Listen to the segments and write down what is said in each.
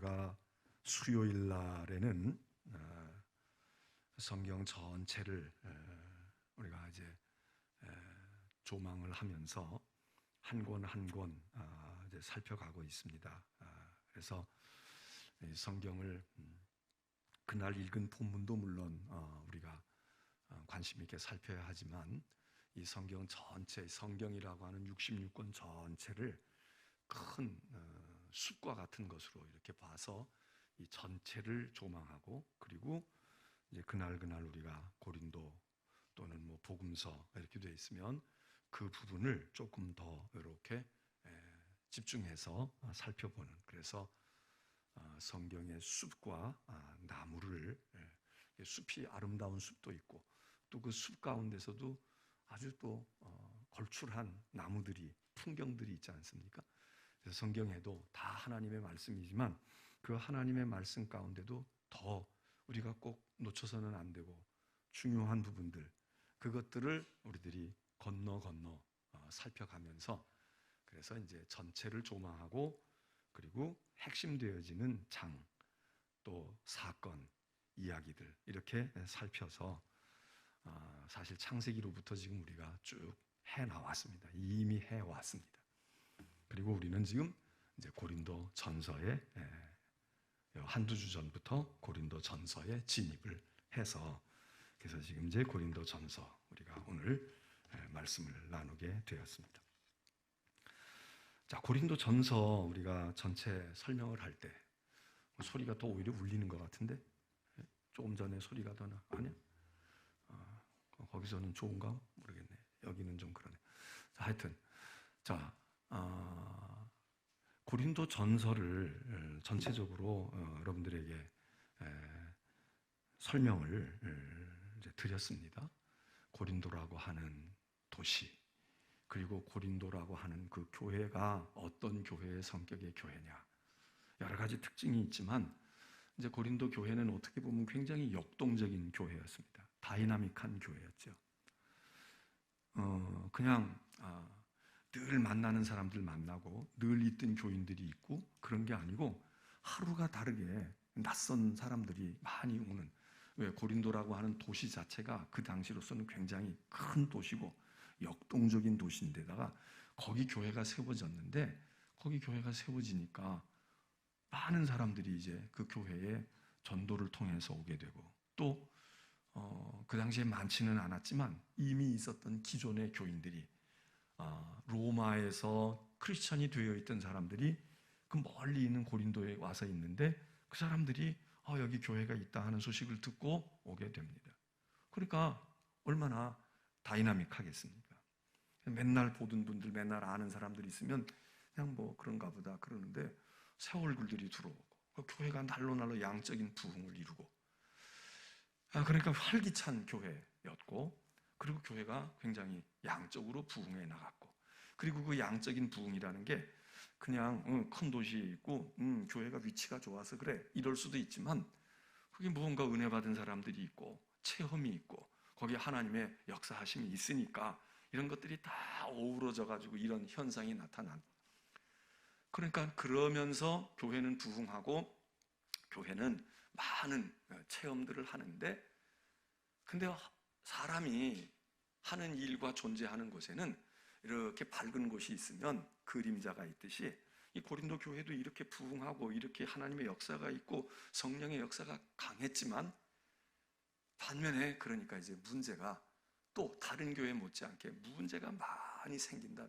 우리가 수요일 날에는 성경 전체를 우리가 이제 조망을 하면서 한 권 한 권 이제 살펴가고 있습니다. 그래서 성경을 그날 읽은 본문도 물론 우리가 관심 있게 살펴야 하지만 이 성경 전체, 성경이라고 하는 66권 전체를 큰 숲과 같은 것으로 이렇게 봐서 이 전체를 조망하고, 그리고 이제 그날 우리가 고린도 또는 뭐 복음서 이렇게 되어 있으면 그 부분을 조금 더 이렇게 집중해서 살펴보는, 그래서 성경의 숲과 나무를, 숲이 아름다운 숲도 있고 또 그 숲 가운데서도 아주 또 걸출한 나무들이, 풍경들이 있지 않습니까? 그래서 성경에도 다 하나님의 말씀이지만 그 하나님의 말씀 가운데도 더 우리가 꼭 놓쳐서는 안 되고 중요한 부분들, 그것들을 우리들이 건너 살펴가면서, 그래서 이제 전체를 조망하고, 그리고 핵심되어지는 장, 또 사건, 이야기들 이렇게 살펴서 사실 창세기로부터 지금 우리가 쭉 해나왔습니다. 이미 해왔습니다. 그리고 우리는 지금 이제 고린도 전서에 한두 주 전부터 고린도 전서에 진입을 해서, 그래서 지금 이제 고린도 전서 우리가 오늘 말씀을 나누게 되었습니다. 자, 고린도 전서 우리가 전체 설명을 할 때 소리가 더 오히려 울리는 것 같은데, 조금 전에 소리가 더 나? 아니야? 거기서는 좋은가? 모르겠네. 여기는 좀 그러네. 자, 하여튼 자, 고린도 전서를 전체적으로 여러분들에게 설명을 이제 드렸습니다. 고린도라고 하는 도시, 그리고 고린도라고 하는 그 교회가 어떤 교회의 성격의 교회냐, 여러 가지 특징이 있지만 이제 고린도 교회는 어떻게 보면 굉장히 역동적인 교회였습니다. 다이나믹한 교회였죠. 그냥 늘 만나는 사람들 만나고 늘 있던 교인들이 있고 그런 게 아니고 하루가 다르게 낯선 사람들이 많이 오는, 왜 고린도라고 하는 도시 자체가 그 당시로서는 굉장히 큰 도시고 역동적인 도시인데다가 거기 교회가 세워졌는데, 거기 교회가 세워지니까 많은 사람들이 이제 그 교회에 전도를 통해서 오게 되고, 또 그 당시에 많지는 않았지만 이미 있었던 기존의 교인들이, 로마에서 크리스천이 되어 있던 사람들이 그 멀리 있는 고린도에 와서 있는데, 그 사람들이 여기 교회가 있다 하는 소식을 듣고 오게 됩니다. 그러니까 얼마나 다이나믹하겠습니까? 맨날 보던 분들, 맨날 아는 사람들이 있으면 그냥 뭐 그런가 보다 그러는데, 새 얼굴들이 들어오고 그 교회가 날로 양적인 부흥을 이루고, 그러니까 활기찬 교회였고, 그리고 교회가 굉장히 양적으로 부흥해 나갔고, 그리고 그 양적인 부흥이라는 게 그냥 큰 도시에 있고 교회가 위치가 좋아서 그래 이럴 수도 있지만, 그게 무언가 은혜 받은 사람들이 있고 체험이 있고 거기에 하나님의 역사하심이 있으니까 이런 것들이 다 어우러져 가지고 이런 현상이 나타난. 그러니까 그러면서 교회는 부흥하고 교회는 많은 체험들을 하는데, 근데 사람이 하는 일과 존재하는 곳에는 이렇게 밝은 곳이 있으면 그림자가 있듯이 이 고린도 교회도 이렇게 부흥하고 이렇게 하나님의 역사가 있고 성령의 역사가 강했지만, 반면에 그러니까 이제 문제가 또 다른 교회 못지않게 문제가 많이 생긴다.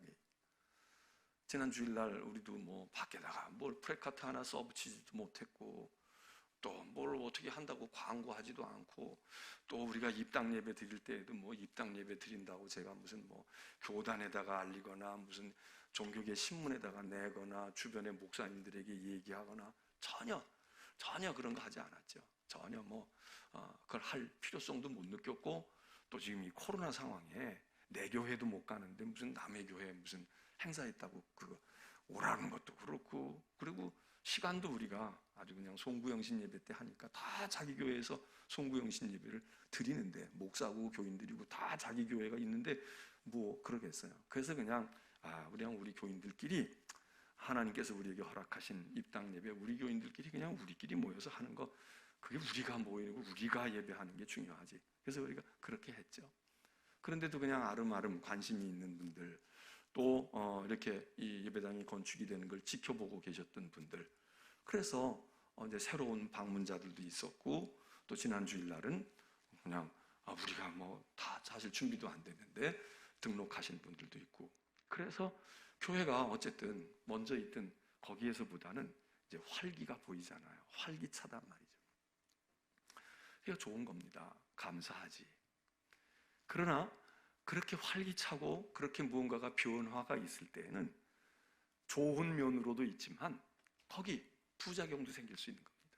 지난 주일날 우리도 뭐 밖에다가 뭘 프레카트 하나 써붙이지도 못했고, 또 뭘 어떻게 한다고 광고하지도 않고, 또 우리가 입당 예배 드릴 때에도 뭐 입당 예배 드린다고 제가 무슨 뭐 교단에다가 알리거나 무슨 종교계 신문에다가 내거나 주변의 목사님들에게 얘기하거나 전혀 그런 거 하지 않았죠. 전혀 그걸 할 필요성도 못 느꼈고, 또 지금 이 코로나 상황에 내 교회도 못 가는데 무슨 남의 교회에 무슨 행사했다고 그거 오라는 것도 그렇고, 그리고 시간도 우리가 아주 그냥 송구영신 예배 때 하니까 다 자기 교회에서 송구영신 예배를 드리는데, 목사고 교인들이고 다 자기 교회가 있는데 뭐 그러겠어요. 그래서 그냥 우리 교인들끼리 하나님께서 우리에게 허락하신 입당 예배, 우리 교인들끼리 그냥 우리끼리 모여서 하는 거, 그게 우리가 모이고 우리가 예배하는 게 중요하지. 그래서 우리가 그렇게 했죠. 그런데도 그냥 아름아름 관심이 있는 분들, 또 이렇게 이 예배당이 건축이 되는 걸 지켜보고 계셨던 분들, 그래서 이제 새로운 방문자들도 있었고, 또 지난 주일날은 그냥 우리가 뭐 다 사실 준비도 안 되는데 등록하신 분들도 있고, 그래서 교회가 어쨌든 먼저 있든 거기에서보다는 이제 활기가 보이잖아요. 활기차단 말이죠. 이거 좋은 겁니다. 감사하지. 그러나 그렇게 활기차고 그렇게 무언가가 변화가 있을 때에는 좋은 면으로도 있지만 거기 부작용도 생길 수 있는 겁니다.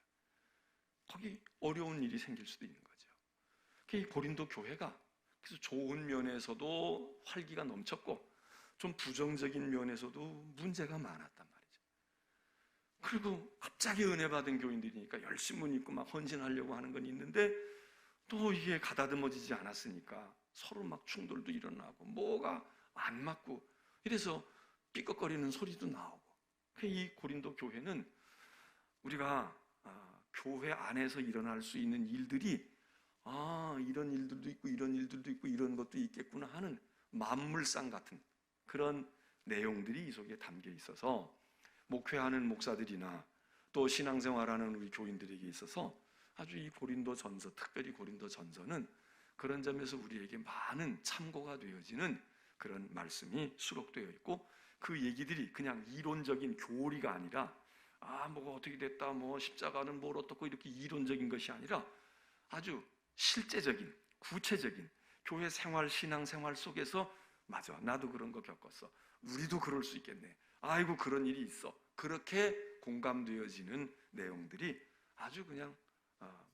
거기 어려운 일이 생길 수도 있는 거죠. 이 고린도 교회가 그래서 좋은 면에서도 활기가 넘쳤고 좀 부정적인 면에서도 문제가 많았단 말이죠. 그리고 갑자기 은혜 받은 교인들이니까 열심히 믿고 막 헌신하려고 하는 건 있는데 또 이게 가다듬어지지 않았으니까 서로 막 충돌도 일어나고 뭐가 안 맞고 이래서 삐걱거리는 소리도 나오고. 이 고린도 교회는 우리가 교회 안에서 일어날 수 있는 일들이 이런 일들도 있고 이런 일들도 있고 이런 것도 있겠구나 하는 만물상 같은 그런 내용들이 이 속에 담겨 있어서 목회하는 목사들이나 또 신앙생활하는 우리 교인들에게 있어서 아주 이 고린도 전서, 특별히 고린도 전서는 그런 점에서 우리에게 많은 참고가 되어지는 그런 말씀이 수록되어 있고, 그 얘기들이 그냥 이론적인 교리가 아니라 뭐가 어떻게 됐다, 뭐 십자가는 뭘 어떻고 이렇게 이론적인 것이 아니라 아주 실제적인, 구체적인 교회 생활, 신앙생활 속에서 맞아, 나도 그런 거 겪었어, 우리도 그럴 수 있겠네, 아이고 그런 일이 있어, 그렇게 공감되어지는 내용들이 아주 그냥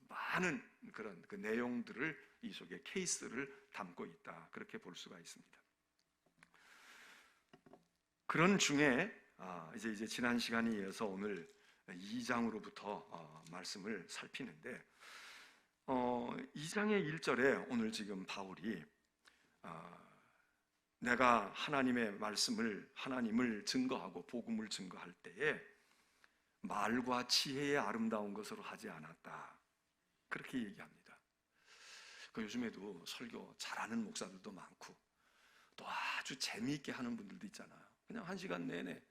많은 그런 그 내용들을 이 속에 케이스를 담고 있다, 그렇게 볼 수가 있습니다. 그런 중에 이제 지난 시간에 이어서 오늘 2장으로부터 말씀을 살피는데 2장의 1절에 오늘 지금 바울이 내가 하나님의 말씀을, 하나님을 증거하고 복음을 증거할 때에 말과 지혜의 아름다운 것으로 하지 않았다, 그렇게 얘기합니다. 요즘에도 설교 잘하는 목사들도 많고 또 아주 재미있게 하는 분들도 있잖아요. 그냥 1시간 내내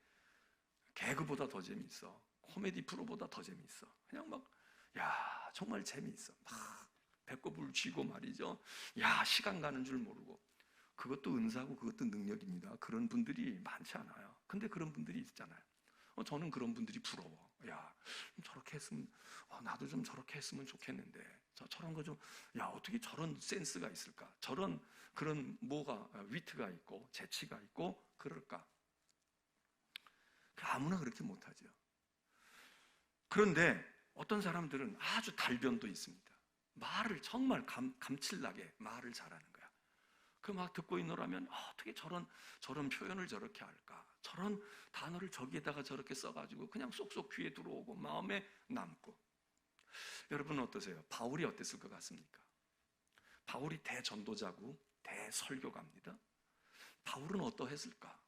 개그보다 더 재미있어, 코미디 프로보다 더 재미있어, 그냥 막 정말 재미있어, 막 배꼽을 쥐고 말이죠, 시간 가는 줄 모르고. 그것도 은사고 그것도 능력입니다. 그런 분들이 많지 않아요. 근데 그런 분들이 있잖아요. 저는 그런 분들이 부러워. 저렇게 했으면, 나도 좀 저렇게 했으면 좋겠는데, 저런 거 좀, 어떻게 저런 센스가 있을까? 그런 뭐가 위트가 있고 재치가 있고 그럴까? 아무나 그렇게 못하죠. 그런데 어떤 사람들은 아주 달변도 있습니다. 말을 정말 감칠나게 말을 잘하는 거야. 그 막 듣고 있노라면 어떻게 저런 표현을 저렇게 할까? 저런 단어를 저기에다가 저렇게 써가지고 그냥 쏙쏙 귀에 들어오고 마음에 남고. 여러분은 어떠세요? 바울이 어땠을 것 같습니까? 바울이 대전도자고 대설교가입니다. 바울은 어떠했을까?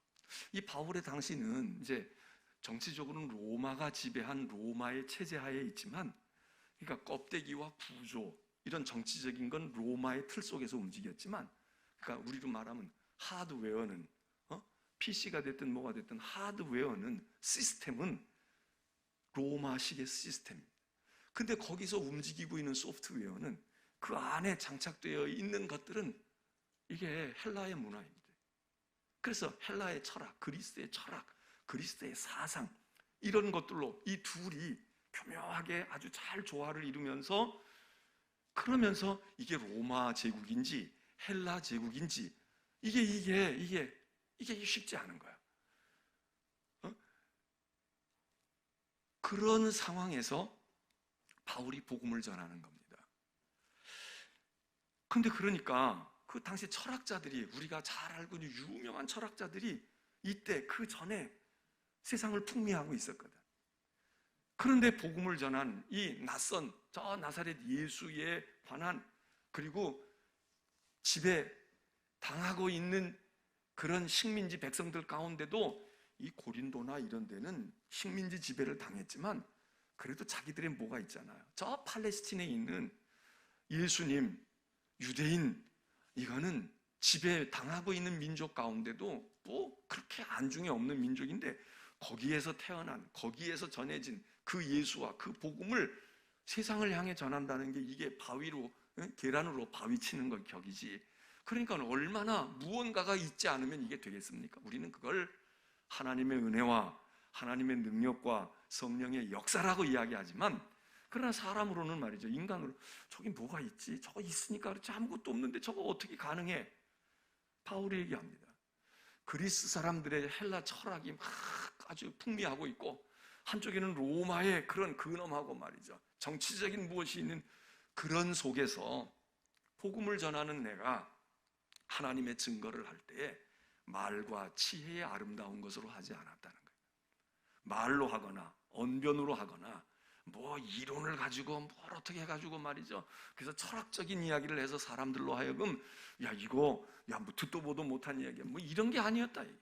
이 바울의 당시는 이제 정치적으로는 로마가 지배한 로마의 체제 하에 있지만, 그러니까 껍데기와 구조 이런 정치적인 건 로마의 틀 속에서 움직였지만, 그러니까 우리로 말하면 하드웨어는 PC가 됐든 뭐가 됐든 하드웨어는 시스템은 로마식의 시스템입니다. 근데 거기서 움직이고 있는 소프트웨어는 그 안에 장착되어 있는 것들은 이게 헬라의 문화입니다. 그래서 헬라의 철학, 그리스의 철학, 그리스의 사상 이런 것들로 이 둘이 교묘하게 아주 잘 조화를 이루면서, 그러면서 이게 로마 제국인지 헬라 제국인지 이게 쉽지 않은 거야. 그런 상황에서 바울이 복음을 전하는 겁니다. 근데 그러니까 그 당시 철학자들이, 우리가 잘 알고 있는 유명한 철학자들이 이때 그 전에 세상을 풍미하고 있었거든. 그런데 복음을 전한 이 낯선 저 나사렛 예수에 관한, 그리고 지배 당하고 있는 그런 식민지 백성들 가운데도 이 고린도나 이런 데는 식민지 지배를 당했지만 그래도 자기들의 뭐가 있잖아요. 저 팔레스틴에 있는 예수님, 유대인, 이거는 지배 당하고 있는 민족 가운데도 뭐 그렇게 안중에 없는 민족인데 거기에서 태어난, 거기에서 전해진 그 예수와 그 복음을 세상을 향해 전한다는 게 이게 바위로, 계란으로 바위 치는 것 격이지. 그러니까 얼마나 무언가가 있지 않으면 이게 되겠습니까? 우리는 그걸 하나님의 은혜와 하나님의 능력과 성령의 역사라고 이야기하지만, 그러나 사람으로는 말이죠, 인간으로 저기 뭐가 있지? 저거 있으니까 그렇지, 아무것도 없는데 저거 어떻게 가능해? 바울이 얘기합니다. 그리스 사람들의 헬라 철학이 막 아주 풍미하고 있고, 한쪽에는 로마의 그런 근엄하고 말이죠, 정치적인 무엇이 있는 그런 속에서 복음을 전하는 내가 하나님의 증거를 할 때에 말과 지혜의 아름다운 것으로 하지 않았다는 거예요. 말로 하거나 언변으로 하거나 뭐 이론을 가지고 뭘 어떻게 해가지고 말이죠, 그래서 철학적인 이야기를 해서 사람들로 하여금 야 이거 뭐 듣도 보도 못한 이야기야, 뭐 이런 게 아니었다. 이게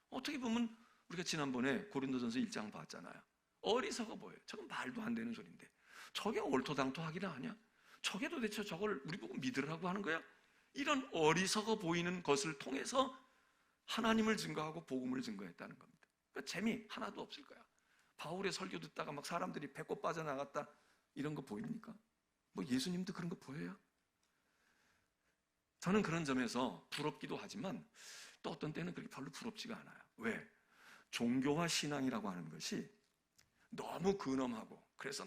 어떻게 보면 우리가 지난번에 고린도전서 1장 봤잖아요. 어리석어 보여요. 저건 말도 안 되는 소리인데 저게 옳토당토하기나 하냐? 저게 도대체 저걸 우리 보고 믿으라고 하는 거야? 이런 어리석어 보이는 것을 통해서 하나님을 증거하고 복음을 증거했다는 겁니다. 그러니까 재미 하나도 없을 거야. 바울의 설교 듣다가 막 사람들이 배꼽 빠져나갔다 이런 거 보입니까? 뭐 예수님도 그런 거 보여요? 저는 그런 점에서 부럽기도 하지만 또 어떤 때는 그렇게 별로 부럽지가 않아요. 왜? 종교와 신앙이라고 하는 것이 너무 근엄하고, 그래서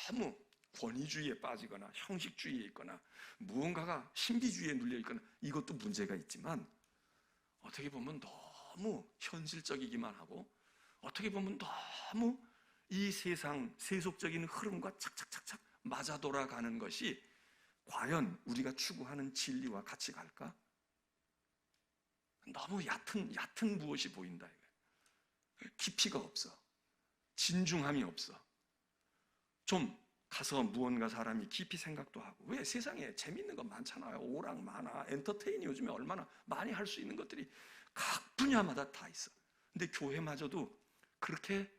너무 권위주의에 빠지거나 형식주의에 있거나 무언가가 신비주의에 눌려 있거나, 이것도 문제가 있지만 어떻게 보면 너무 현실적이기만 하고, 어떻게 보면 너무 이 세상 세속적인 흐름과 착착착착 맞아 돌아가는 것이 과연 우리가 추구하는 진리와 같이 갈까? 너무 얕은 무엇이 보인다 이거예요. 깊이가 없어. 진중함이 없어. 좀 가서 무언가 사람이 깊이 생각도 하고. 왜? 세상에 재밌는 거 많잖아요. 오락 만화, 엔터테인이 요즘에 얼마나 많이 할 수 있는 것들이 각 분야마다 다 있어. 근데 교회마저도 그렇게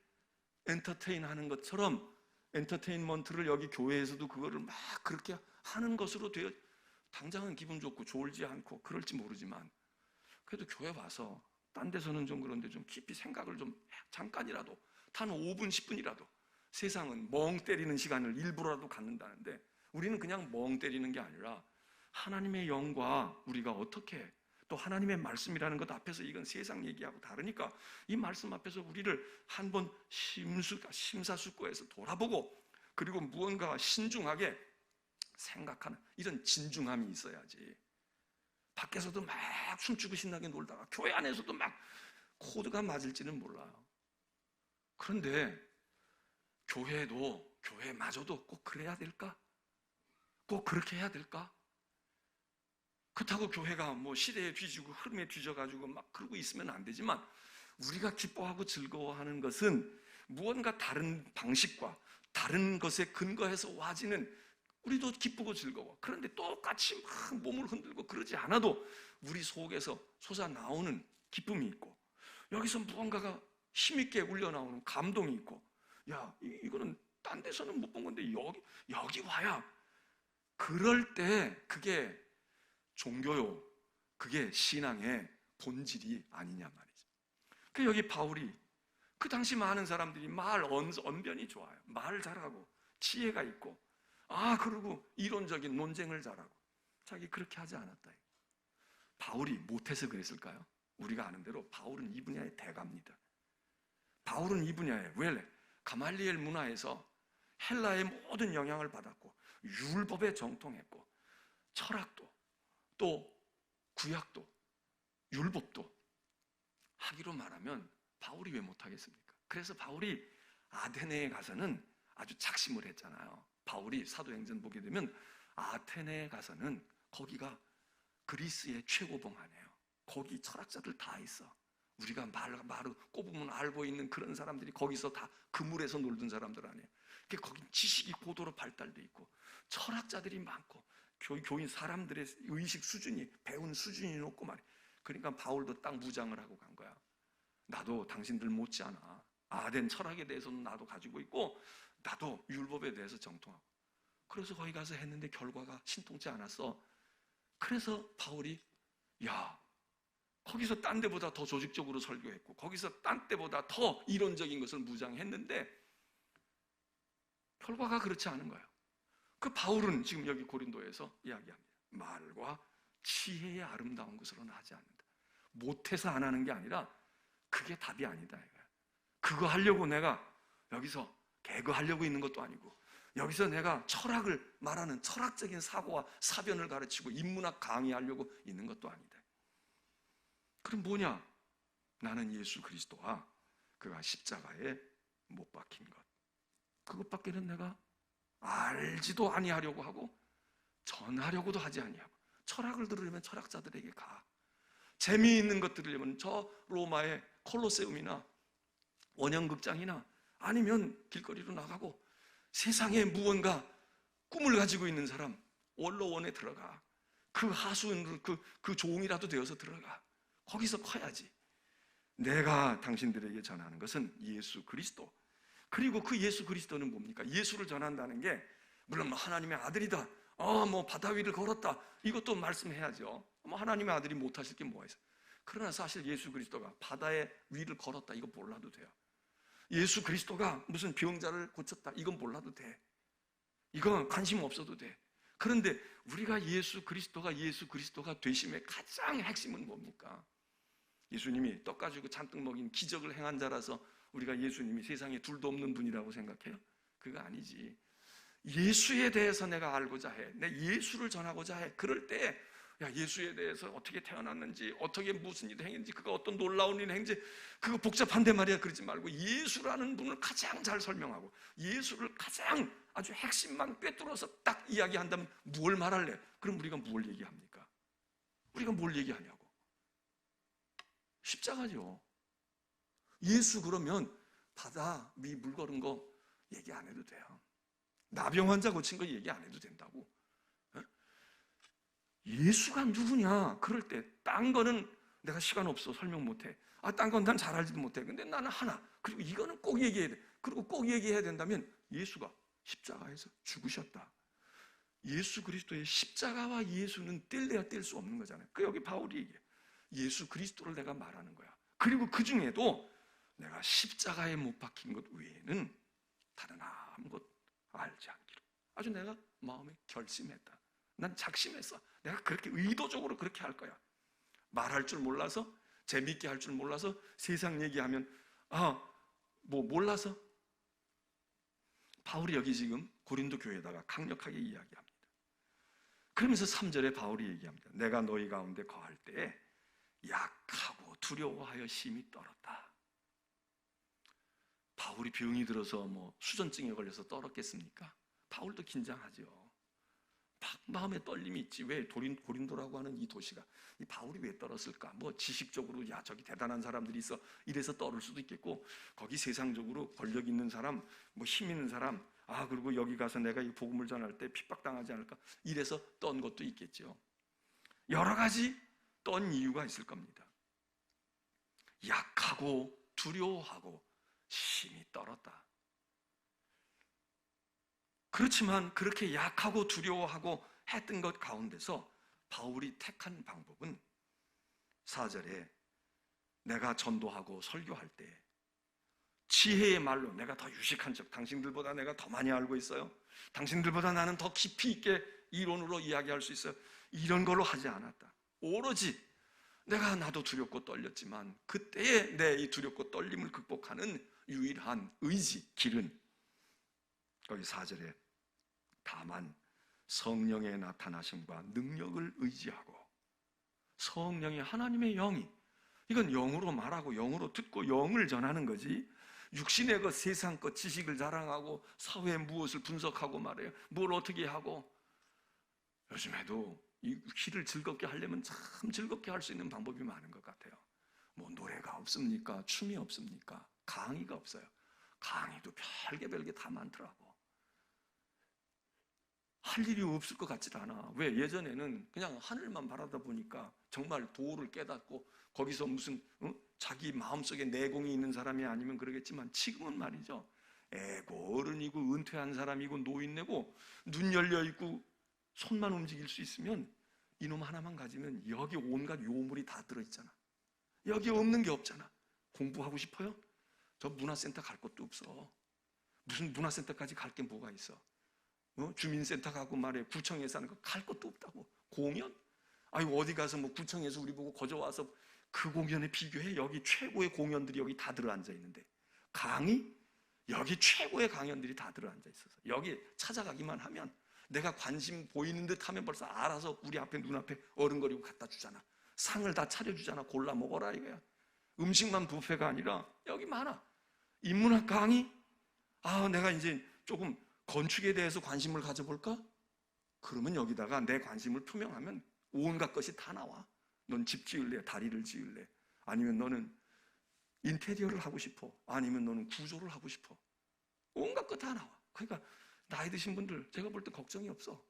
엔터테인 하는 것처럼 엔터테인먼트를 여기 교회에서도 그거를 막 그렇게 하는 것으로 되어, 당장은 기분 좋고 좋을지 않고 그럴지 모르지만 그래도 교회 와서 딴 데서는 좀 그런데 좀 깊이 생각을 좀 잠깐이라도 단 5분 10분이라도, 세상은 멍 때리는 시간을 일부러라도 갖는다는데 우리는 그냥 멍 때리는 게 아니라 하나님의 영과 우리가 어떻게, 또 하나님의 말씀이라는 것 앞에서, 이건 세상 얘기하고 다르니까 이 말씀 앞에서 우리를 한번 심사숙고해서 돌아보고, 그리고 무언가 신중하게 생각하는 이런 진중함이 있어야지. 밖에서도 막 춤추고 신나게 놀다가 교회 안에서도 막 코드가 맞을지는 몰라요. 그런데 교회마저도 꼭 그래야 될까? 꼭 그렇게 해야 될까? 그렇다고 교회가 뭐 시대에 뒤지고 흐름에 뒤져가지고 막 그러고 있으면 안 되지만, 우리가 기뻐하고 즐거워하는 것은 무언가 다른 방식과 다른 것에 근거해서 와지는, 우리도 기쁘고 즐거워. 그런데 똑같이 막 몸을 흔들고 그러지 않아도 우리 속에서 솟아나오는 기쁨이 있고, 여기서 무언가가 힘있게 울려나오는 감동이 있고, 야, 이거는 딴 데서는 못 본 건데 여기 와야, 그럴 때 그게 종교요, 그게 신앙의 본질이 아니냐 말이죠. 그 여기 바울이 그 당시 많은 사람들이 언변이 좋아요. 말 잘하고 지혜가 있고, 그리고 이론적인 논쟁을 잘하고, 자기 그렇게 하지 않았다. 바울이 못해서 그랬을까요? 우리가 아는 대로 바울은 이 분야의 대가입니다. 바울은 이 분야에 왜? 가말리엘 문화에서 헬라의 모든 영향을 받았고, 율법에 정통했고, 철학도 또 구약도 율법도 하기로 말하면 바울이 왜 못하겠습니까? 그래서 바울이 아테네에 가서는 아주 작심을 했잖아요. 바울이 사도행전 보게 되면 아테네에 가서는 거기가 그리스의 최고봉 아니에요. 거기 철학자들 다 있어. 우리가 말을 꼽으면 알고 있는 그런 사람들이 거기서 다 그물에서 놀던 사람들 아니에요. 거기 지식이 고도로 발달돼 있고 철학자들이 많고 교인 사람들의 의식 수준이, 배운 수준이 높고 말이에요. 그러니까 바울도 딱 무장을 하고 간 거야. 나도 당신들 못지않아 아덴 철학에 대해서는 나도 가지고 있고 나도 율법에 대해서 정통하고, 그래서 거기 가서 했는데 결과가 신통치 않았어. 그래서 바울이 야, 거기서 딴 데보다 더 조직적으로 설교했고 거기서 딴 데보다 더 이론적인 것을 무장했는데 결과가 그렇지 않은 거예요. 그 바울은 지금 여기 고린도에서 이야기합니다. 말과 지혜의 아름다운 것으로는 하지 않는다. 못해서 안 하는 게 아니라 그게 답이 아니다 이거야. 그거 하려고 내가 여기서 개그하려고 있는 것도 아니고, 여기서 내가 철학을 말하는 철학적인 사고와 사변을 가르치고 인문학 강의하려고 있는 것도 아니다. 그럼 뭐냐? 나는 예수 그리스도와 그가 십자가에 못 박힌 것, 그것밖에는 내가 알지도 아니하려고 하고 전하려고도 하지 아니하고, 철학을 들으려면 철학자들에게 가, 재미있는 것 들으려면 저 로마의 콜로세움이나 원형극장이나 아니면 길거리로 나가고 세상에 무언가 꿈을 가지고 있는 사람 원로원에 들어가, 그 하수인으로 그 종이라도 되어서 들어가. 거기서 커야지. 내가 당신들에게 전하는 것은 예수 그리스도, 그리고 그 예수 그리스도는 뭡니까? 예수를 전한다는 게 물론 하나님의 아들이다, 뭐 바다 위를 걸었다, 이것도 말씀해야죠. 뭐 하나님의 아들이 못하실 게 뭐가 있어요? 그러나 사실 예수 그리스도가 바다의 위를 걸었다, 이거 몰라도 돼요. 예수 그리스도가 무슨 병자를 고쳤다, 이건 몰라도 돼. 이건 관심 없어도 돼. 그런데 우리가 예수 그리스도가 되심의 가장 핵심은 뭡니까? 예수님이 떡 가지고 잔뜩 먹인 기적을 행한 자라서 우리가 예수님이 세상에 둘도 없는 분이라고 생각해요? 그거 아니지. 예수에 대해서 내가 알고자 해, 내 예수를 전하고자 해. 그럴 때 예수에 대해서 어떻게 태어났는지, 어떻게 무슨 일을 행했는지, 그가 어떤 놀라운 일을 했는지, 그거 복잡한데 말이야. 그러지 말고 예수라는 분을 가장 잘 설명하고 예수를 가장 아주 핵심만 꿰뚫어서 딱 이야기한다면 무엇을 말할래? 그럼 우리가 뭘 얘기합니까? 우리가 뭘 얘기하냐고. 십자가죠. 예수 그러면 바다 위 물 걸은 거 얘기 안 해도 돼요. 나병 환자 고친 거 얘기 안 해도 된다고. 예수가 누구냐? 그럴 때 딴 거는 내가 시간 없어 설명 못해. 딴 건 난 잘 알지도 못해. 근데 나는 하나, 그리고 이거는 꼭 얘기해야 돼. 그리고 꼭 얘기해야 된다면 예수가 십자가에서 죽으셨다. 예수 그리스도의 십자가와 예수는 뗄래야 뗄 수 없는 거잖아요. 그 여기 바울이 얘기해. 예수 그리스도를 내가 말하는 거야. 그리고 그 중에도 내가 십자가에 못 박힌 것 외에는 다른 아무것 알지 않기로. 아주 내가 마음에 결심했다. 난 작심했어. 내가 그렇게 의도적으로 그렇게 할 거야. 말할 줄 몰라서, 재밌게 할 줄 몰라서, 세상 얘기하면 뭐 몰라서. 바울이 여기 지금 고린도 교회에다가 강력하게 이야기합니다. 그러면서 3절에 바울이 얘기합니다. 내가 너희 가운데 거할 때에 약하고 두려워하여 심히 떨었다. 바울이 병이 들어서 뭐 수전증에 걸려서 떨었겠습니까? 바울도 긴장하죠. 마음에 떨림이 있지. 왜 고린도라고 하는 이 도시가, 이 바울이 왜 떨었을까? 뭐 지식적으로 저기 대단한 사람들이 있어 이래서 떨을 수도 있겠고, 거기 세상적으로 권력 있는 사람, 뭐 힘 있는 사람, 그리고 여기 가서 내가 이 복음을 전할 때 핍박당하지 않을까, 이래서 떤 것도 있겠죠. 여러 가지 떤 이유가 있을 겁니다. 약하고 두려워하고 심히 떨었다. 그렇지만 그렇게 약하고 두려워하고 했던 것 가운데서 바울이 택한 방법은 4절에 내가 전도하고 설교할 때 지혜의 말로 내가 더 유식한 척, 당신들보다 내가 더 많이 알고 있어요, 당신들보다 나는 더 깊이 있게 이론으로 이야기할 수 있어요, 이런 걸로 하지 않았다. 오로지 나도 두렵고 떨렸지만 그때의 내 이 두렵고 떨림을 극복하는 유일한 의지, 길은 거기 4절에 다만 성령의 나타나심과 능력을 의지하고, 성령이 하나님의 영이, 이건 영으로 말하고 영으로 듣고 영을 전하는 거지, 육신의 것, 세상 것, 지식을 자랑하고 사회의 무엇을 분석하고 말해요. 뭘 어떻게 하고. 요즘에도 이 귀를 즐겁게 하려면 참 즐겁게 할 수 있는 방법이 많은 것 같아요. 뭐 노래가 없습니까? 춤이 없습니까? 강의가 없어요. 강의도 별게 다 많더라고. 할 일이 없을 것 같지도 않아. 왜? 예전에는 그냥 하늘만 바라다 보니까 정말 도를 깨닫고 거기서 무슨 자기 마음속에 내공이 있는 사람이 아니면 그러겠지만 지금은 말이죠. 애고 어른이고 은퇴한 사람이고 노인네고 눈 열려있고 손만 움직일 수 있으면 이놈 하나만 가지면 여기 온갖 요물이 다 들어있잖아. 여기 없는 게 없잖아. 공부하고 싶어요? 저 문화센터 갈 것도 없어. 무슨 문화센터까지 갈 게 뭐가 있어? 주민센터 가고 말해 구청에 사는 거 갈 것도 없다고. 공연? 아니 어디 가서 뭐 구청에서 우리 보고 거저 와서 그 공연에 비교해? 여기 최고의 공연들이 여기 다 들어앉아 있는데. 강의? 여기 최고의 강연들이 다 들어앉아 있어서 여기 찾아가기만 하면 내가 관심 보이는 듯 하면 벌써 알아서 우리 앞에 눈앞에 어른거리고 갖다 주잖아. 상을 다 차려주잖아. 골라 먹어라 이거야. 음식만 뷔페가 아니라 여기 많아. 인문학 강의? 내가 이제 조금 건축에 대해서 관심을 가져볼까? 그러면 여기다가 내 관심을 표명하면 온갖 것이 다 나와. 넌 집 지을래? 다리를 지을래? 아니면 너는 인테리어를 하고 싶어? 아니면 너는 구조를 하고 싶어? 온갖 것 다 나와. 그러니까 나이 드신 분들 제가 볼 때 걱정이 없어.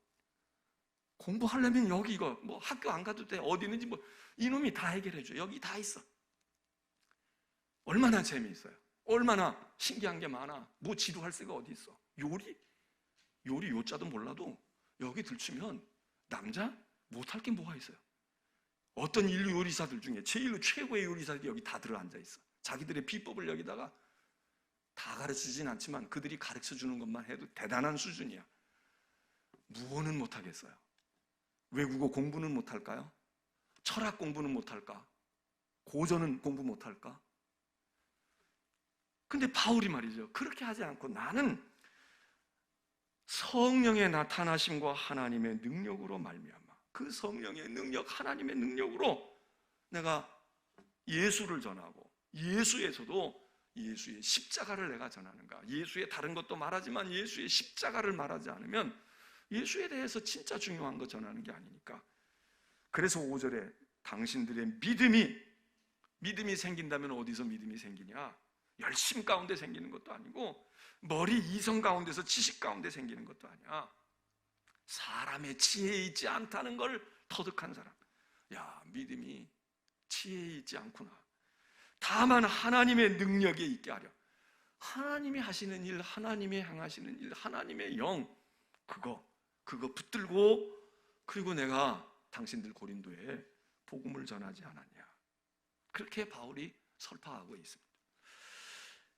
공부하려면 여기 이거 뭐 학교 안 가도 돼. 어디 있는지 뭐 이놈이 다 해결해줘. 여기 다 있어. 얼마나 재미있어요. 얼마나 신기한 게 많아. 뭐 지루할 새가 어디 있어. 요리 요자도 몰라도 여기 들추면 남자 못할 게 뭐가 있어요. 어떤 인류 요리사들 중에 제일로 최고의 요리사들이 여기 다 들어앉아 있어. 자기들의 비법을 여기다가 다 가르치진 않지만 그들이 가르쳐주는 것만 해도 대단한 수준이야. 무엇은 못하겠어요? 외국어 공부는 못할까요? 철학 공부는 못할까? 고전은 공부 못할까? 근데 바울이 말이죠. 그렇게 하지 않고 나는 성령의 나타나심과 하나님의 능력으로 말미암아 그 성령의 능력, 하나님의 능력으로 내가 예수를 전하고 예수에서도 예수의 십자가를 내가 전하는가? 예수의 다른 것도 말하지만 예수의 십자가를 말하지 않으면 예수에 대해서 진짜 중요한 거 전하는 게 아니니까. 그래서 5절에 당신들의 믿음이 생긴다면 어디서 믿음이 생기냐? 열심 가운데 생기는 것도 아니고 머리 이성 가운데서 지식 가운데 생기는 것도 아니야. 사람의 지혜에 있지 않다는 걸 터득한 사람. 야, 믿음이 지혜에 있지 않구나. 다만 하나님의 능력에 있게 하려. 하나님이 하시는 일, 하나님이 행하시는 일, 하나님의 영, 그거 붙들고, 그리고 내가 당신들 고린도에 복음을 전하지 않았냐. 그렇게 바울이 설파하고 있습니다.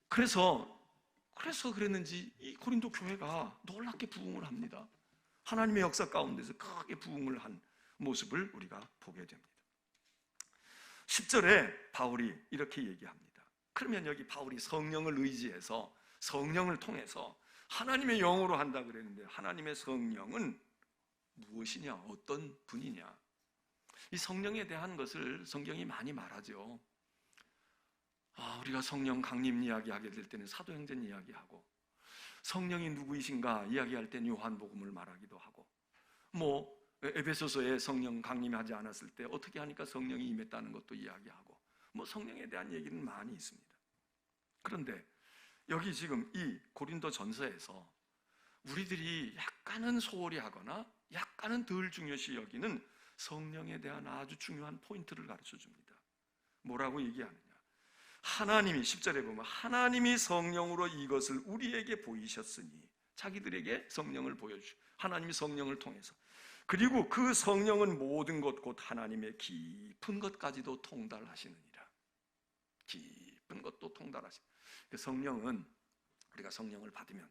그래서 그랬는지 이 고린도 교회가 놀랍게 부흥을 합니다. 하나님의 역사 가운데서 크게 부흥을 한 모습을 우리가 보게 됩니다. 10절에 바울이 이렇게 얘기합니다. 그러면 여기 바울이 성령을 의지해서 성령을 통해서 하나님의 영으로 한다 그랬는데 하나님의 성령은 무엇이냐? 어떤 분이냐? 이 성령에 대한 것을 성경이 많이 말하죠. 우리가 성령 강림 이야기하게 될 때는 사도행전 이야기하고, 성령이 누구이신가 이야기할 때는 요한복음을 말하기도 하고, 에베소서에 성령 강림하지 않았을 때 어떻게 하니까 성령이 임했다는 것도 이야기하고, 성령에 대한 얘기는 많이 있습니다. 그런데 여기 지금 이 고린도 전서에서 우리들이 약간은 소홀히 하거나 약간은 덜 중요시 여기는 성령에 대한 아주 중요한 포인트를 가르쳐 줍니다. 뭐라고 얘기하느냐? 하나님이 10절에 보면 하나님이 성령으로 이것을 우리에게 보이셨으니, 자기들에게 성령을 보여주시고 하나님이 성령을 통해서, 그리고 그 성령은 모든 것 곧 하나님의 깊은 것까지도 통달하시느니라. 깊은 것도 통달하시는 그 성령은, 우리가 성령을 받으면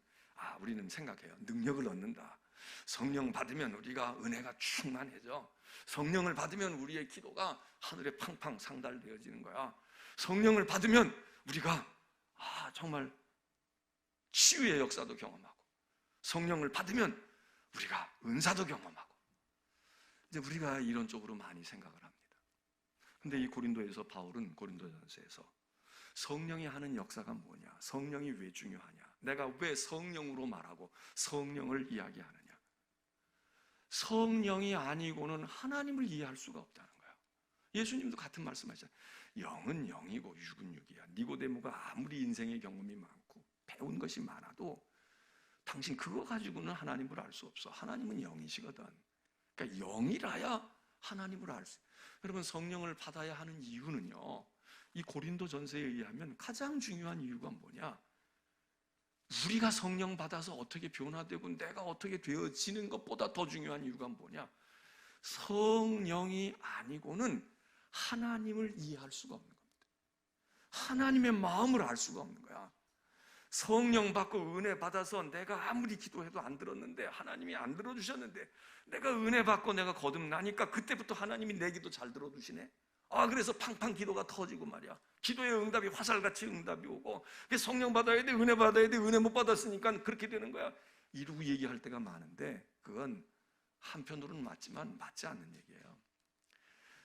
우리는 생각해요. 능력을 얻는다. 성령 받으면 우리가 은혜가 충만해져. 성령을 받으면 우리의 기도가 하늘에 팡팡 상달되어지는 거야. 성령을 받으면 우리가 정말 치유의 역사도 경험하고, 성령을 받으면 우리가 은사도 경험하고, 이제 우리가 이런 쪽으로 많이 생각을 합니다. 근데 이 고린도에서 바울은 고린도전서에서 성령이 하는 역사가 뭐냐? 성령이 왜 중요하냐? 내가 왜 성령으로 말하고 성령을 이야기하느냐? 성령이 아니고는 하나님을 이해할 수가 없다는 거예요. 예수님도 같은 말씀하셨잖아요. 영은 영이고 육은 육이야. 니고데모가 아무리 인생의 경험이 많고 배운 것이 많아도 당신 그거 가지고는 하나님을 알 수 없어. 하나님은 영이시거든. 그러니까 영이라야 하나님을 알 수. 여러분, 성령을 받아야 하는 이유는요, 이 고린도 전서에 의하면 가장 중요한 이유가 뭐냐? 우리가 성령 받아서 어떻게 변화되고 내가 어떻게 되어지는 것보다 더 중요한 이유가 뭐냐? 성령이 아니고는 하나님을 이해할 수가 없는 겁니다. 하나님의 마음을 알 수가 없는 거야. 성령 받고 은혜 받아서 내가 아무리 기도해도 안 들었는데, 하나님이 안 들어주셨는데, 내가 은혜 받고 내가 거듭나니까 그때부터 하나님이 내 기도 잘 들어주시네. 그래서 팡팡 기도가 터지고 말이야. 기도의 응답이 화살같이 응답이 오고, 성령 받아야 돼, 은혜 받아야 돼, 은혜 못 받았으니까 그렇게 되는 거야. 이러고 얘기할 때가 많은데, 그건 한편으로는 맞지만 맞지 않는 얘기예요.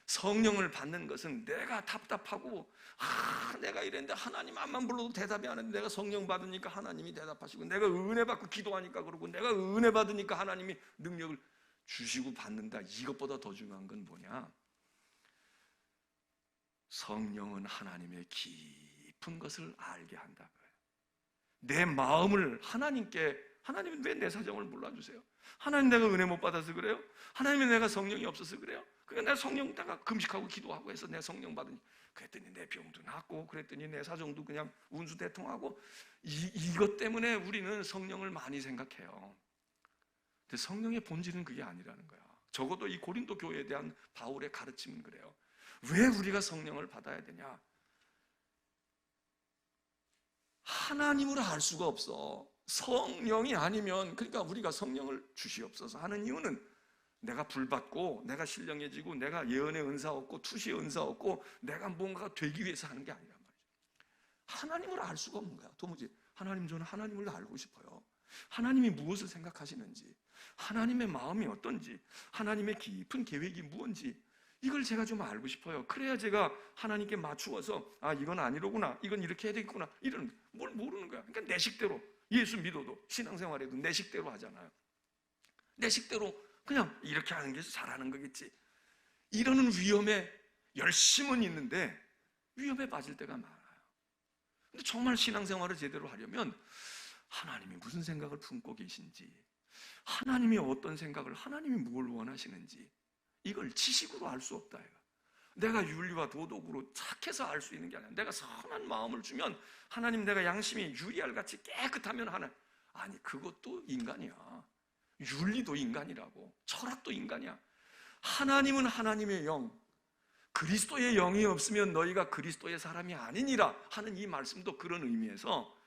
성령을 받는 것은 내가 답답하고 내가 이랬는데 하나님 앞만 불러도 대답이 안 하는데, 내가 성령 받으니까 하나님이 대답하시고, 내가 은혜 받고 기도하니까 그러고, 내가 은혜 받으니까 하나님이 능력을 주시고 받는다. 이것보다 더 중요한 건 뭐냐? 성령은 하나님의 깊은 것을 알게 한다. 내 마음을 하나님은 왜 내 사정을 몰라주세요? 하나님 내가 은혜 못 받아서 그래요? 하나님은 내가 성령이 없어서 그래요? 그러니까 내가 성령다가 금식하고 기도하고 해서 내 성령 받으니, 그랬더니 내 병도 낫고, 그랬더니 내 사정도 그냥 운수대통하고, 이것 때문에 우리는 성령을 많이 생각해요. 근데 성령의 본질은 그게 아니라는 거야. 적어도 이 고린도 교회에 대한 바울의 가르침은 그래요. 왜 우리가 성령을 받아야 되냐? 하나님으로 알 수가 없어. 성령이 아니면, 그러니까 우리가 성령을 주시옵소서 하는 이유는 내가 불받고, 내가 신령해지고, 내가 예언의 은사 얻고, 투시의 은사 얻고, 내가 뭔가가 되기 위해서 하는 게 아니란 말이죠. 하나님을 알 수가 없는 거야. 도무지. 하나님, 저는 하나님을 알고 싶어요. 하나님이 무엇을 생각하시는지, 하나님의 마음이 어떤지, 하나님의 깊은 계획이 무엇인지, 이걸 제가 좀 알고 싶어요. 그래야 제가 하나님께 맞추어서, 이건 아니로구나, 이건 이렇게 해야 되겠구나, 이런 뭘 모르는 거야. 그러니까 내 식대로, 예수 믿어도 신앙생활에도 내 식대로 하잖아요. 내 식대로 그냥 이렇게 하는 게 잘하는 거겠지, 이러는 위험에 열심은 있는데 위험에 빠질 때가 많아요. 근데 정말 신앙생활을 제대로 하려면 하나님이 무슨 생각을 품고 계신지, 하나님이 어떤 생각을, 하나님이 뭘 원하시는지, 이걸 지식으로 알 수 없다. 내가 윤리와 도덕으로 착해서 알 수 있는 게 아니라, 내가 선한 마음을 주면 하나님, 내가 양심이 유리알같이 깨끗하면 하나님, 아니 그것도 인간이야. 윤리도 인간이라고, 철학도 인간이야. 하나님은 하나님의 영, 그리스도의 영이 없으면 너희가 그리스도의 사람이 아니니라 하는 이 말씀도 그런 의미에서,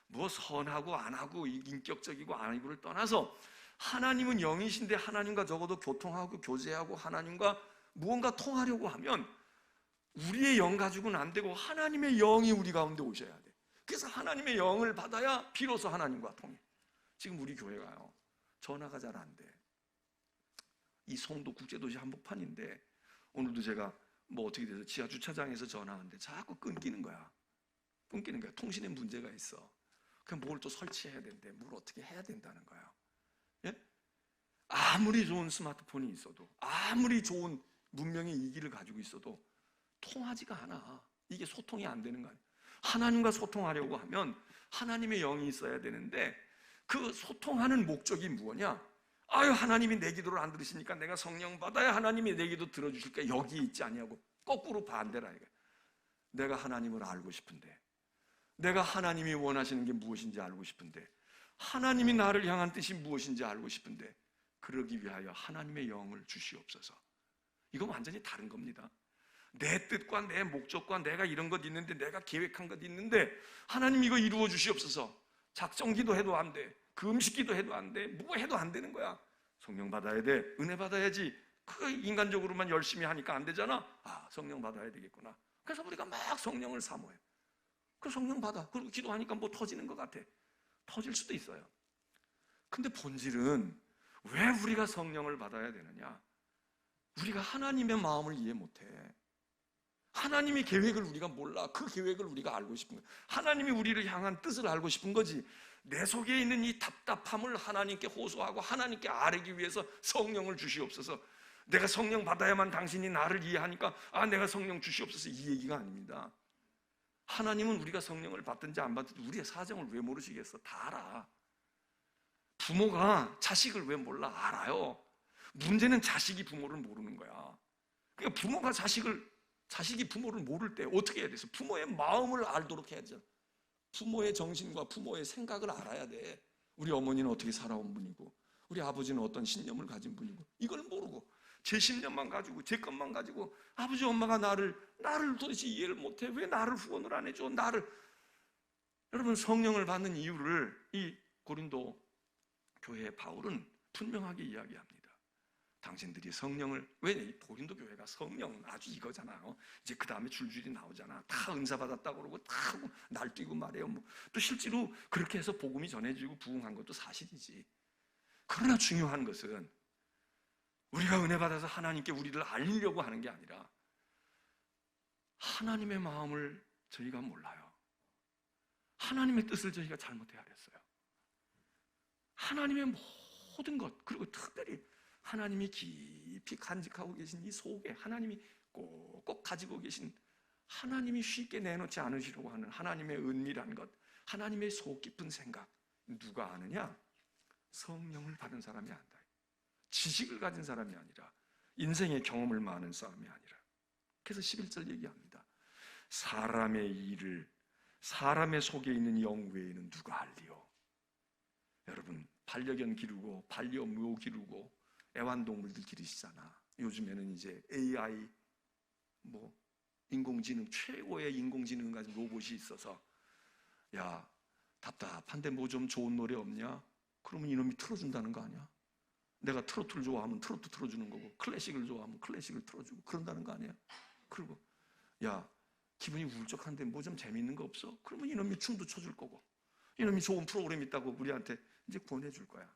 뭐 선하고 안 하고 인격적이고 아니고를 떠나서 하나님은 영이신데, 하나님과 적어도 교통하고 교제하고 하나님과 무언가 통하려고 하면 우리의 영 가지고는 안 되고 하나님의 영이 우리 가운데 오셔야 돼. 그래서 하나님의 영을 받아야 비로소 하나님과 통해. 지금 우리 교회가요, 전화가 잘 안 돼. 이 송도 국제도시 한복판인데, 오늘도 제가 뭐 어떻게 돼서 지하 주차장에서 전화하는데 자꾸 끊기는 거야. 통신에 문제가 있어. 그럼 뭘 또 설치해야 된대. 뭘 어떻게 해야 된다는 거야. 예? 아무리 좋은 스마트폰이 있어도, 아무리 좋은 문명의 이기를 가지고 있어도 통하지가 않아. 이게 소통이 안 되는 거 아니야. 하나님과 소통하려고 하면 하나님의 영이 있어야 되는데, 그 소통하는 목적이 뭐냐? 하나님이 내 기도를 안 들으시니까 내가 성령 받아야 하나님이 내 기도 들어주실까? 여기 있지 않냐고. 거꾸로 반대라 이거야. 내가 하나님을 알고 싶은데, 내가 하나님이 원하시는 게 무엇인지 알고 싶은데, 하나님이 나를 향한 뜻이 무엇인지 알고 싶은데, 그러기 위하여 하나님의 영을 주시옵소서. 이거 완전히 다른 겁니다. 내 뜻과 내 목적과 내가 이런 것 있는데, 내가 계획한 것 있는데, 하나님 이거 이루어 주시옵소서. 작정기도 해도 안 돼, 금식기도 해도 안 돼, 뭐 해도 안 되는 거야. 성령 받아야 돼, 은혜 받아야지. 그 인간적으로만 열심히 하니까 안 되잖아. 성령 받아야 되겠구나. 그래서 우리가 막 성령을 사모해. 그 성령 받아. 그리고 기도하니까 뭐 터지는 것 같아. 터질 수도 있어요. 근데 본질은 왜 우리가 성령을 받아야 되느냐? 우리가 하나님의 마음을 이해 못해. 하나님의 계획을 우리가 몰라. 그 계획을 우리가 알고 싶은 거야. 하나님이 우리를 향한 뜻을 알고 싶은 거지. 내 속에 있는 이 답답함을 하나님께 호소하고 하나님께 아뢰기 위해서 성령을 주시옵소서. 내가 성령 받아야만 당신이 나를 이해하니까 내가 성령 주시옵소서, 이 얘기가 아닙니다. 하나님은 우리가 성령을 받든지 안 받든지 우리의 사정을 왜 모르시겠어? 다 알아. 부모가 자식을 왜 몰라? 알아요. 문제는 자식이 부모를 모르는 거야. 그러니까 부모가 자식을 자식이 부모를 모를 때 어떻게 해야 돼서 부모의 마음을 알도록 해야죠. 부모의 정신과 부모의 생각을 알아야 돼. 우리 어머니는 어떻게 살아온 분이고 우리 아버지는 어떤 신념을 가진 분이고 이걸 모르고 제 신념만 가지고 제 것만 가지고 아버지 엄마가 나를 도대체 이해를 못해. 왜 나를 후원을 안 해줘? 여러분, 성령을 받는 이유를 이 고린도 교회의 바울은 분명하게 이야기합니다. 당신들이 성령을, 왜 고린도 교회가 성령 아주 이거잖아요. 이제 그 다음에 줄줄이 나오잖아. 다 은사 받았다고 그러고 다 하고 날뛰고 말해요. 또 실제로 그렇게 해서 복음이 전해지고 부흥한 것도 사실이지. 그러나 중요한 것은 우리가 은혜 받아서 하나님께 우리를 알리려고 하는 게 아니라 하나님의 마음을 저희가 몰라요. 하나님의 뜻을 저희가 잘못 헤아렸어요. 하나님의 모든 것, 그리고 특별히 하나님이 깊이 간직하고 계신 이 속에 하나님이 꼭꼭 가지고 계신, 하나님이 쉽게 내놓지 않으시려고 하는 하나님의 은밀한 것, 하나님의 속 깊은 생각, 누가 아느냐? 성령을 받은 사람이 안다. 지식을 가진 사람이 아니라, 인생의 경험을 많은 사람이 아니라. 그래서 11절 얘기합니다. 사람의 일을 사람의 속에 있는 영 외에는 누가 알리요? 여러분, 반려견 기르고 반려묘 기르고 애완동물들 기르시잖아. 요즘에는 이제 AI, 인공지능, 최고의 인공지능 가진 로봇이 있어서, 야, 답답한데 뭐 좀 좋은 노래 없냐? 그러면 이놈이 틀어준다는 거 아니야? 내가 트로트를 좋아하면 트로트 틀어주는 거고, 클래식을 좋아하면 클래식을 틀어주고 그런다는 거 아니야? 그리고 야, 기분이 울적한데 뭐 좀 재밌는 거 없어? 그러면 이놈이 춤도 춰줄 거고, 이놈이 좋은 프로그램 있다고 우리한테 이제 권해줄 거야.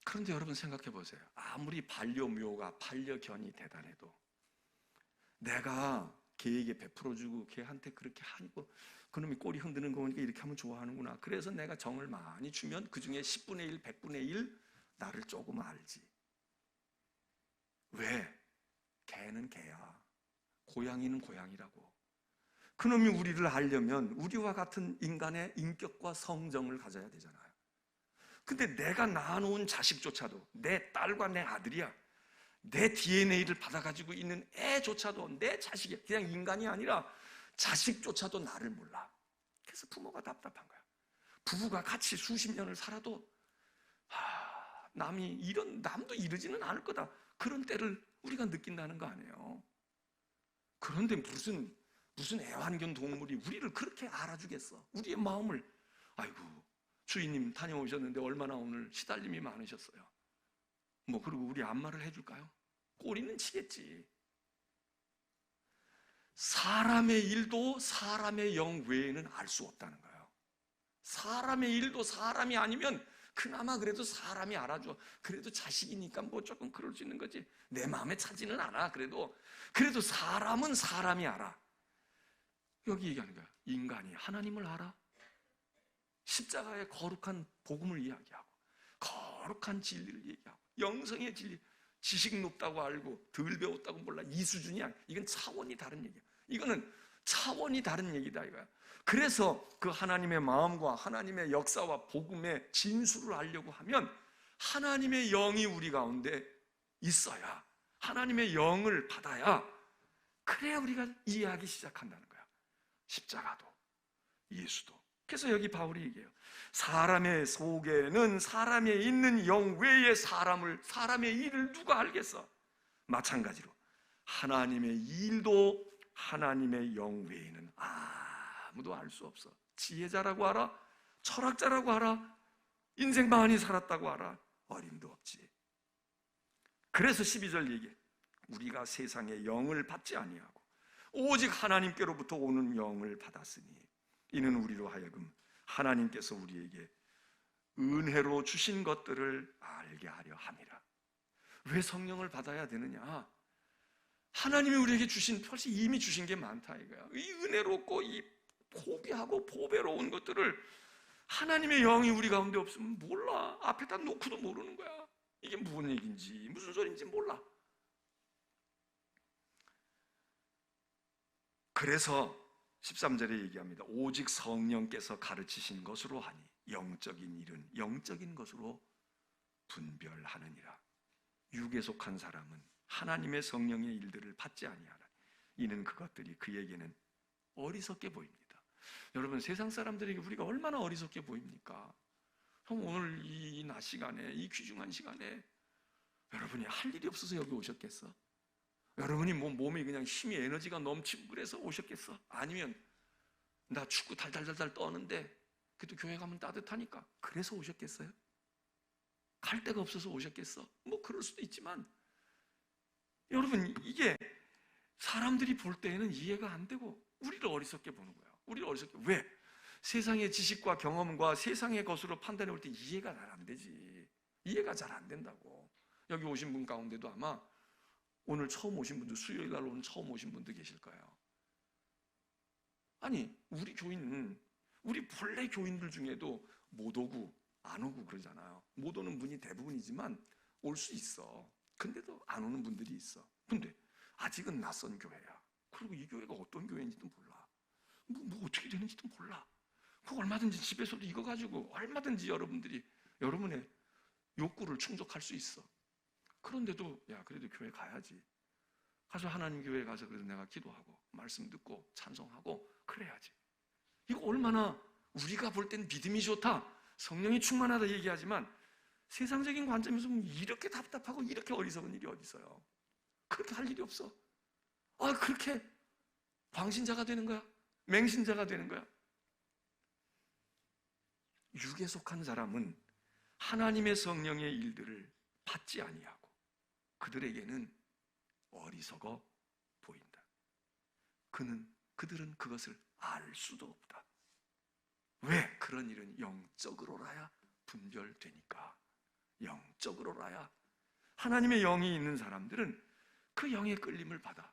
그런데 여러분 생각해 보세요. 아무리 반려묘가 반려견이 대단해도 내가 걔에게 베풀어주고 걔한테 그렇게 하고 그놈이 꼬리 흔드는 거 보니까 이렇게 하면 좋아하는구나. 그래서 내가 정을 많이 주면 그 중에 10분의 1, 100분의 1 나를 조금 알지. 왜? 개는 개야. 고양이는 고양이라고. 그놈이 우리를 알려면 우리와 같은 인간의 인격과 성정을 가져야 되잖아요. 근데 내가 낳아놓은 자식조차도, 내 딸과 내 아들이야, 내 DNA를 받아가지고 있는 애조차도 내 자식이야. 그냥 인간이 아니라 자식조차도 나를 몰라. 그래서 부모가 답답한 거야. 부부가 같이 수십 년을 살아도 남도 이러지는 않을 거다, 그런 때를 우리가 느낀다는 거 아니에요. 그런데 무슨 애완견 동물이 우리를 그렇게 알아주겠어? 우리의 마음을. 아이고, 주인님 다녀오셨는데 얼마나 오늘 시달림이 많으셨어요. 그리고 우리 안마를 해줄까요? 꼬리는 치겠지. 사람의 일도 사람의 영 외에는 알 수 없다는 거예요. 사람의 일도 사람이 아니면 그나마 그래도 사람이 알아줘. 그래도 자식이니까 뭐 조금 그럴 수 있는 거지. 내 마음에 차지는 않아. 그래도 사람은 사람이 알아. 여기 얘기하는 거야. 인간이 하나님을 알아? 십자가의 거룩한 복음을 이야기하고 거룩한 진리를 얘기하고 영성의 진리, 지식 높다고 알고 덜 배웠다고 몰라, 이 수준이 아니야. 이건 차원이 다른 얘기야. 이거는 차원이 다른 얘기다 이거야. 그래서 그 하나님의 마음과 하나님의 역사와 복음의 진수를 알려고 하면 하나님의 영이 우리 가운데 있어야, 하나님의 영을 받아야, 그래야 우리가 이해하기 시작한다는 거야. 십자가도 예수도. 그래서 여기 바울이 얘기해요. 사람의 속에는 사람에 있는 영 외에 사람의 일을 누가 알겠어? 마찬가지로 하나님의 일도 하나님의 영 외에는 아무도 알 수 없어. 지혜자라고 알아? 철학자라고 알아? 인생 많이 살았다고 알아? 어림도 없지. 그래서 12절 얘기해. 우리가 세상의 영을 받지 아니하고 오직 하나님께로부터 오는 영을 받았으니 이는 우리로 하여금 하나님께서 우리에게 은혜로 주신 것들을 알게 하려 함이라. 왜 성령을 받아야 되느냐? 하나님이 우리에게 벌써 이미 주신 게 많다 이거야. 이 은혜롭고 이 포기하고 보배로운 것들을 하나님의 영이 우리 가운데 없으면 몰라. 앞에다 놓고도 모르는 거야. 이게 무슨 얘기인지 무슨 소리인지 몰라. 그래서 13절에 얘기합니다. 오직 성령께서 가르치신 것으로 하니 영적인 일은 영적인 것으로 분별하느니라. 육에 속한 사람은 하나님의 성령의 일들을 받지 아니하라. 이는 그것들이 그에게는 어리석게 보입니다. 여러분, 세상 사람들에게 우리가 얼마나 어리석게 보입니까? 오늘 이 낮 시간에, 이 귀중한 시간에 여러분이 할 일이 없어서 여기 오셨겠어? 여러분이 몸이 그냥 힘이 에너지가 넘치고 그래서 오셨겠어? 아니면 나 축구 달달달달 떠는데 그래도 교회 가면 따뜻하니까 그래서 오셨겠어요? 갈 데가 없어서 오셨겠어? 뭐 그럴 수도 있지만 여러분, 이게 사람들이 볼 때에는 이해가 안 되고 우리를 어리석게 보는 거예요. 우리를 어리석게. 왜? 세상의 지식과 경험과 세상의 것으로 판단해 볼 때 이해가 잘 안 되지. 이해가 잘 안 된다고. 여기 오신 분 가운데도 아마 오늘 처음 오신 분도, 수요일 날 오늘 처음 오신 분도 계실 거예요. 아니, 우리 교인은, 우리 본래 교인들 중에도 못 오고 안 오고 그러잖아요. 못 오는 분이 대부분이지만 올 수 있어. 근데도 안 오는 분들이 있어. 근데 아직은 낯선 교회야. 그리고 이 교회가 어떤 교회인지도 몰라. 뭐 어떻게 되는지도 몰라. 그 얼마든지 집에서도 이거 가지고 얼마든지 여러분들이 여러분의 욕구를 충족할 수 있어. 그런데도 야, 그래도 교회 가야지. 가서 하나님 교회에 가서 그래도 내가 기도하고 말씀 듣고 찬송하고 그래야지. 이거 얼마나 우리가 볼 땐 믿음이 좋다, 성령이 충만하다 얘기하지만 세상적인 관점에서 보면 이렇게 답답하고 이렇게 어리석은 일이 어디 있어요? 그렇게 할 일이 없어. 그렇게 광신자가 되는 거야? 맹신자가 되는 거야? 육에 속한 사람은 하나님의 성령의 일들을 받지 아니하고 그들에게는 어리석어 보인다. 그들은 그것을 알 수도 없다. 왜? 그런 일은 영적으로라야 분별되니까. 영적으로라야. 하나님의 영이 있는 사람들은 그 영의 끌림을 받아.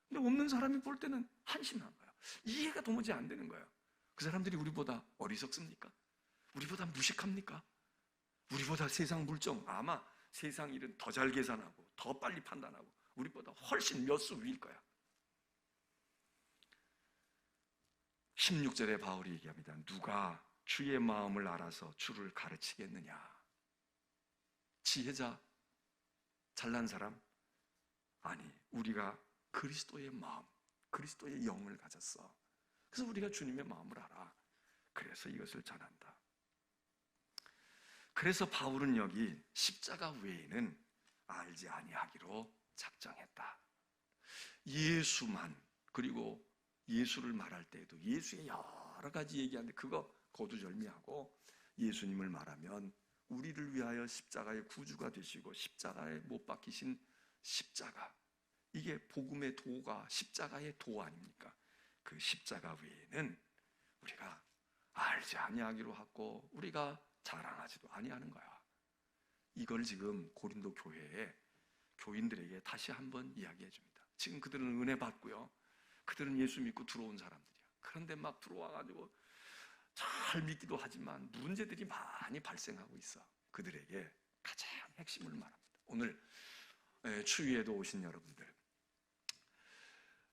근데 없는 사람이 볼 때는 한심한 거야. 이해가 도무지 안 되는 거야. 그 사람들이 우리보다 어리석습니까? 우리보다 무식합니까? 우리보다 세상 물정, 아마 세상 일은 더 잘 계산하고 더 빨리 판단하고 우리보다 훨씬 몇 수 위일 거야. 16절에 바울이 얘기합니다. 누가 주의 마음을 알아서 주를 가르치겠느냐? 지혜자, 잘난 사람? 아니, 우리가 그리스도의 마음, 그리스도의 영을 가졌어. 그래서 우리가 주님의 마음을 알아. 그래서 이것을 전한다. 그래서 바울은 여기 십자가 외에는 알지 아니하기로 작정했다. 예수만, 그리고 예수를 말할 때에도 예수의 여러 가지 얘기하는데 그거 거두절미하고 예수님을 말하면 우리를 위하여 십자가의 구주가 되시고 십자가에 못 박히신 십자가, 이게 복음의 도가 십자가의 도 아닙니까? 그 십자가 외에는 우리가 알지 아니하기로 하고 우리가 자랑하지도 아니하는 거야. 이걸 지금 고린도 교회에 교인들에게 다시 한번 이야기해 줍니다. 지금 그들은 은혜 받고요, 그들은 예수 믿고 들어온 사람들이야. 그런데 막 들어와가지고 잘 믿기도 하지만 문제들이 많이 발생하고 있어. 그들에게 가장 핵심을 말합니다. 오늘 추위에도 오신 여러분들,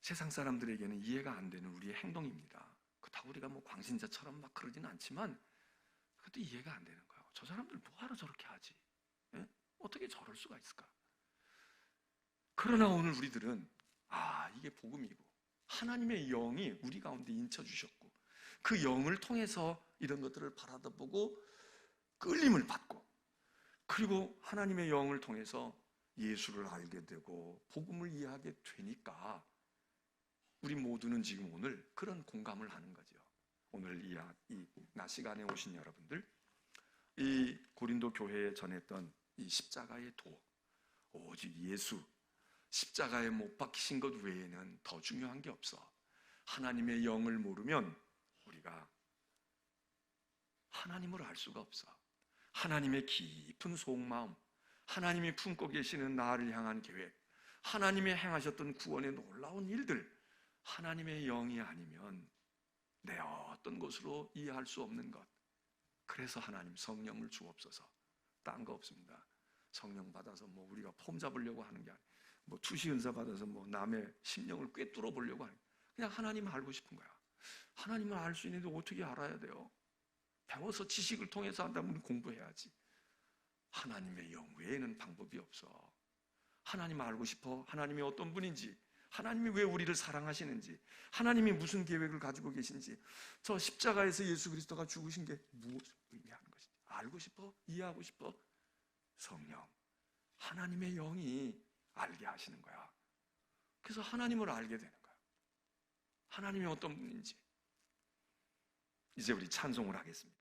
세상 사람들에게는 이해가 안 되는 우리의 행동입니다. 그렇다고 우리가 뭐 광신자처럼 막 그러지는 않지만 그것도 이해가 안 되는 거예요. 저 사람들 뭐하러 저렇게 하지? 예? 어떻게 저럴 수가 있을까? 그러나 오늘 우리들은 이게 복음이고 하나님의 영이 우리 가운데 인쳐주셨고 그 영을 통해서 이런 것들을 바라다보고 끌림을 받고 그리고 하나님의 영을 통해서 예수를 알게 되고 복음을 이해하게 되니까 우리 모두는 지금 오늘 그런 공감을 하는 거죠. 오늘 이 낮 시간에 오신 여러분들, 이 고린도 교회에 전했던 이 십자가의 도, 오직 예수, 십자가에 못 박히신 것 외에는 더 중요한 게 없어. 하나님의 영을 모르면 우리가 하나님을 알 수가 없어. 하나님의 깊은 속마음, 하나님이 품고 계시는 나를 향한 계획, 하나님이 행하셨던 구원의 놀라운 일들, 하나님의 영이 아니면 내 어떤 것으로 이해할 수 없는 것. 그래서 하나님 성령을 주옵소서. 딴 거 없습니다. 성령 받아서 뭐 우리가 폼 잡으려고 하는 게 아니에요. 뭐 투시 은사 받아서 뭐 남의 심령을 꿰뚫어 보려고 하는 거예요. 그냥 하나님 알고 싶은 거야. 하나님을 알 수 있는데 어떻게 알아야 돼요? 배워서 지식을 통해서 한다면 공부해야지. 하나님의 영 외에는 방법이 없어. 하나님 알고 싶어. 하나님이 어떤 분인지, 하나님이 왜 우리를 사랑하시는지, 하나님이 무슨 계획을 가지고 계신지, 저 십자가에서 예수 그리스도가 죽으신 게 무엇을 의미하는 것인지 알고 싶어? 이해하고 싶어? 성령, 하나님의 영이 알게 하시는 거야. 그래서 하나님을 알게 되는 거야. 하나님이 어떤 분인지. 이제 우리 찬송을 하겠습니다.